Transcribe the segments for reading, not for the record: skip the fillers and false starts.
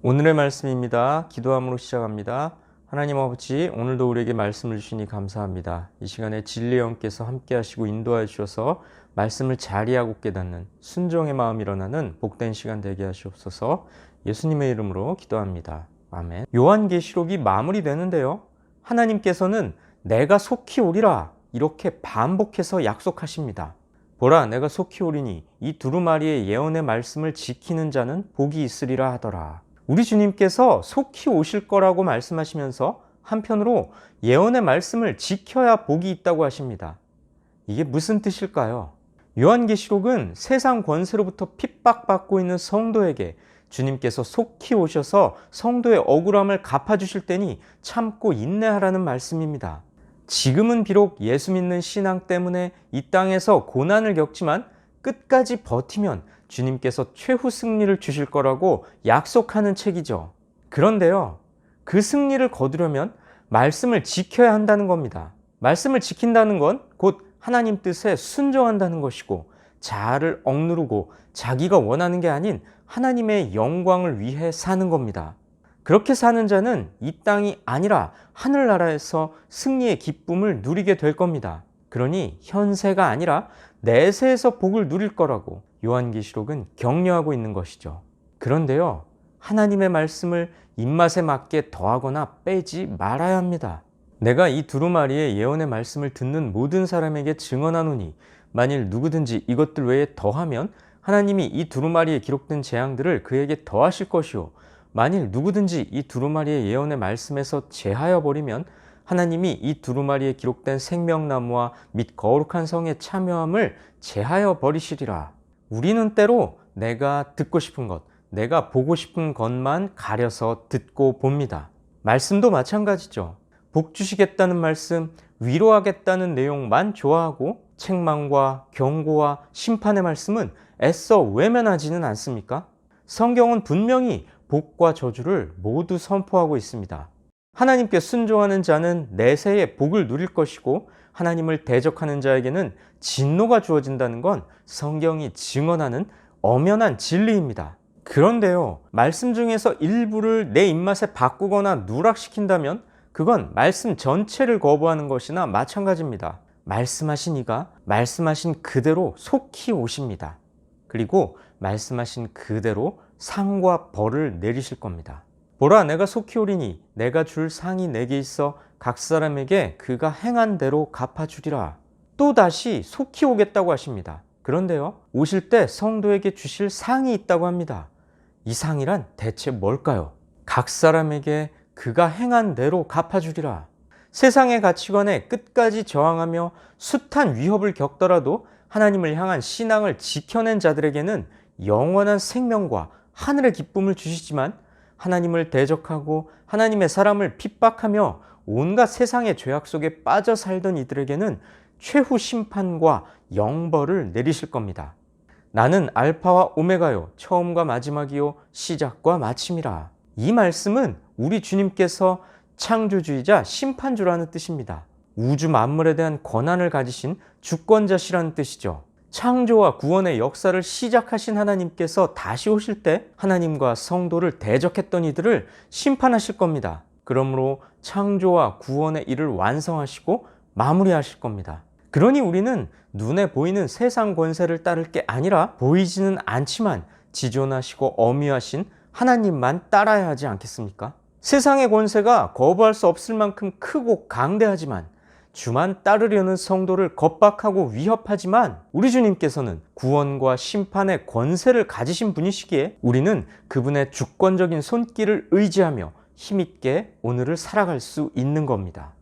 오늘의 말씀입니다. 기도함으로 시작합니다. 하나님 아버지, 오늘도 우리에게 말씀을 주시니 감사합니다. 이 시간에 진리의 영께서 함께 하시고 인도하여 주셔서 말씀을 잘 이해하고 깨닫는 순종의 마음이 일어나는 복된 시간 되게 하시옵소서. 예수님의 이름으로 기도합니다. 아멘. 요한계시록이 마무리되는데요. 하나님께서는 내가 속히 오리라 이렇게 반복해서 약속하십니다. 보라, 내가 속히 오리니 이 두루마리의 예언의 말씀을 지키는 자는 복이 있으리라 하더라. 우리 주님께서 속히 오실 거라고 말씀하시면서 한편으로 예언의 말씀을 지켜야 복이 있다고 하십니다. 이게 무슨 뜻일까요? 요한계시록은 세상 권세로부터 핍박받고 있는 성도에게 주님께서 속히 오셔서 성도의 억울함을 갚아주실 때니 참고 인내하라는 말씀입니다. 지금은 비록 예수 믿는 신앙 때문에 이 땅에서 고난을 겪지만 끝까지 버티면 주님께서 최후 승리를 주실 거라고 약속하는 책이죠. 그런데요, 그 승리를 거두려면 말씀을 지켜야 한다는 겁니다. 말씀을 지킨다는 건 곧 하나님 뜻에 순종한다는 것이고, 자아를 억누르고 자기가 원하는 게 아닌 하나님의 영광을 위해 사는 겁니다. 그렇게 사는 자는 이 땅이 아니라 하늘나라에서 승리의 기쁨을 누리게 될 겁니다. 그러니 현세가 아니라 내세에서 복을 누릴 거라고 요한계시록은 격려하고 있는 것이죠. 그런데요, 하나님의 말씀을 입맛에 맞게 더하거나 빼지 말아야 합니다. 내가 이 두루마리의 예언의 말씀을 듣는 모든 사람에게 증언하노니 만일 누구든지 이것들 외에 더하면 하나님이 이 두루마리에 기록된 재앙들을 그에게 더하실 것이요, 만일 누구든지 이 두루마리의 예언의 말씀에서 제하여 버리면 하나님이 이 두루마리에 기록된 생명나무와 및 거룩한 성의 참여함을 제하여 버리시리라. 우리는 때로 내가 듣고 싶은 것, 내가 보고 싶은 것만 가려서 듣고 봅니다. 말씀도 마찬가지죠. 복 주시겠다는 말씀, 위로하겠다는 내용만 좋아하고 책망과 경고와 심판의 말씀은 애써 외면하지는 않습니까? 성경은 분명히 복과 저주를 모두 선포하고 있습니다. 하나님께 순종하는 자는 내세에 복을 누릴 것이고, 하나님을 대적하는 자에게는 진노가 주어진다는 건 성경이 증언하는 엄연한 진리입니다. 그런데요, 말씀 중에서 일부를 내 입맛에 바꾸거나 누락시킨다면 그건 말씀 전체를 거부하는 것이나 마찬가지입니다. 말씀하신 이가 말씀하신 그대로 속히 오십니다. 그리고 말씀하신 그대로 상과 벌을 내리실 겁니다. 보라, 내가 속히 오리니 내가 줄 상이 내게 있어 각 사람에게 그가 행한 대로 갚아주리라. 또 다시 속히 오겠다고 하십니다. 그런데요, 오실 때 성도에게 주실 상이 있다고 합니다. 이 상이란 대체 뭘까요? 각 사람에게 그가 행한 대로 갚아주리라. 세상의 가치관에 끝까지 저항하며 숱한 위협을 겪더라도 하나님을 향한 신앙을 지켜낸 자들에게는 영원한 생명과 하늘의 기쁨을 주시지만, 하나님을 대적하고 하나님의 사람을 핍박하며 온갖 세상의 죄악 속에 빠져 살던 이들에게는 최후 심판과 영벌을 내리실 겁니다. 나는 알파와 오메가요, 처음과 마지막이요, 시작과 마침이라. 이 말씀은 우리 주님께서 창조주이자 심판주라는 뜻입니다. 우주 만물에 대한 권한을 가지신 주권자시라는 뜻이죠. 창조와 구원의 역사를 시작하신 하나님께서 다시 오실 때 하나님과 성도를 대적했던 이들을 심판하실 겁니다. 그러므로 창조와 구원의 일을 완성하시고 마무리하실 겁니다. 그러니 우리는 눈에 보이는 세상 권세를 따를 게 아니라 보이지는 않지만 지존하시고 엄위하신 하나님만 따라야 하지 않겠습니까? 세상의 권세가 거부할 수 없을 만큼 크고 강대하지만, 주만 따르려는 성도를 겁박하고 위협하지만, 우리 주님께서는 구원과 심판의 권세를 가지신 분이시기에 우리는 그분의 주권적인 손길을 의지하며 힘있게 오늘을 살아갈 수 있는 겁니다.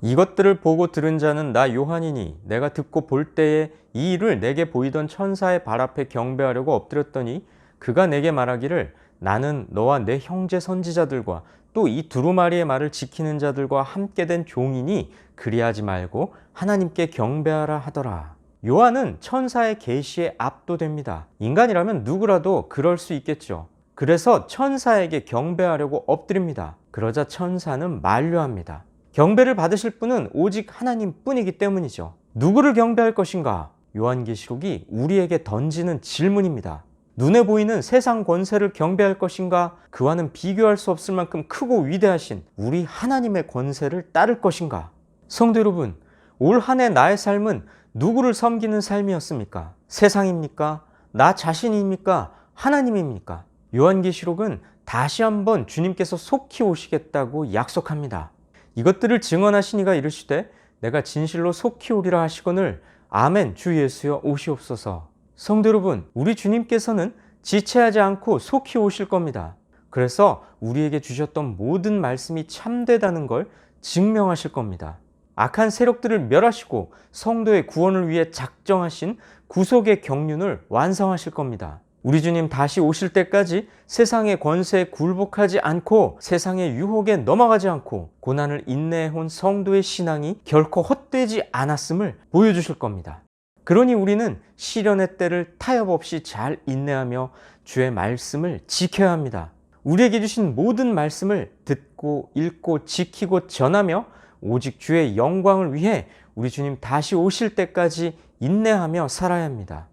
이것들을 보고 들은 자는 나 요한이니 내가 듣고 볼 때에 이 일을 내게 보이던 천사의 발 앞에 경배하려고 엎드렸더니 그가 내게 말하기를, 나는 너와 내 형제 선지자들과 또 이 두루마리의 말을 지키는 자들과 함께 된 종이니 그리하지 말고 하나님께 경배하라 하더라. 요한은 천사의 계시에 압도됩니다. 인간이라면 누구라도 그럴 수 있겠죠. 그래서 천사에게 경배하려고 엎드립니다. 그러자 천사는 만류합니다. 경배를 받으실 분은 오직 하나님 뿐이기 때문이죠. 누구를 경배할 것인가? 요한계시록이 우리에게 던지는 질문입니다. 눈에 보이는 세상 권세를 경배할 것인가? 그와는 비교할 수 없을 만큼 크고 위대하신 우리 하나님의 권세를 따를 것인가? 성도 여러분, 올 한 해 나의 삶은 누구를 섬기는 삶이었습니까? 세상입니까? 나 자신입니까? 하나님입니까? 요한계시록은 다시 한번 주님께서 속히 오시겠다고 약속합니다. 이것들을 증언하시니가 이르시되 내가 진실로 속히 오리라 하시거늘 아멘 주 예수여 오시옵소서. 성도 여러분, 우리 주님께서는 지체하지 않고 속히 오실 겁니다. 그래서 우리에게 주셨던 모든 말씀이 참되다는 걸 증명하실 겁니다. 악한 세력들을 멸하시고 성도의 구원을 위해 작정하신 구속의 경륜을 완성하실 겁니다. 우리 주님 다시 오실 때까지 세상의 권세에 굴복하지 않고 세상의 유혹에 넘어가지 않고 고난을 인내해온 성도의 신앙이 결코 헛되지 않았음을 보여주실 겁니다. 그러니 우리는 시련의 때를 타협 없이 잘 인내하며 주의 말씀을 지켜야 합니다. 우리에게 주신 모든 말씀을 듣고 읽고 지키고 전하며 오직 주의 영광을 위해 우리 주님 다시 오실 때까지 인내하며 살아야 합니다.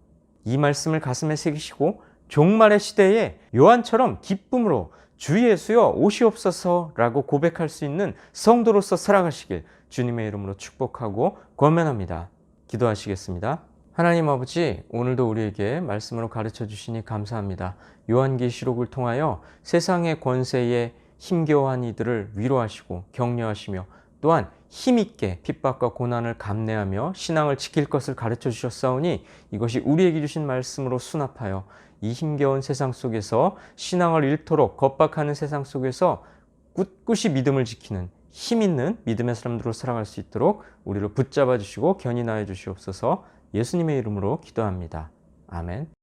이 말씀을 가슴에 새기시고 종말의 시대에 요한처럼 기쁨으로 주 예수여 오시옵소서라고 고백할 수 있는 성도로서 살아가시길 주님의 이름으로 축복하고 권면합니다. 기도하시겠습니다. 하나님 아버지, 오늘도 우리에게 말씀으로 가르쳐 주시니 감사합니다. 요한계시록을 통하여 세상의 권세에 힘겨워한 이들을 위로하시고 격려하시며 또한 힘있게 핍박과 고난을 감내하며 신앙을 지킬 것을 가르쳐 주셨사오니 이것이 우리에게 주신 말씀으로 수납하여 이 힘겨운 세상 속에서 신앙을 잃도록 겁박하는 세상 속에서 꿋꿋이 믿음을 지키는 힘있는 믿음의 사람들로 살아갈 수 있도록 우리를 붙잡아 주시고 견인하여 주시옵소서. 예수님의 이름으로 기도합니다. 아멘.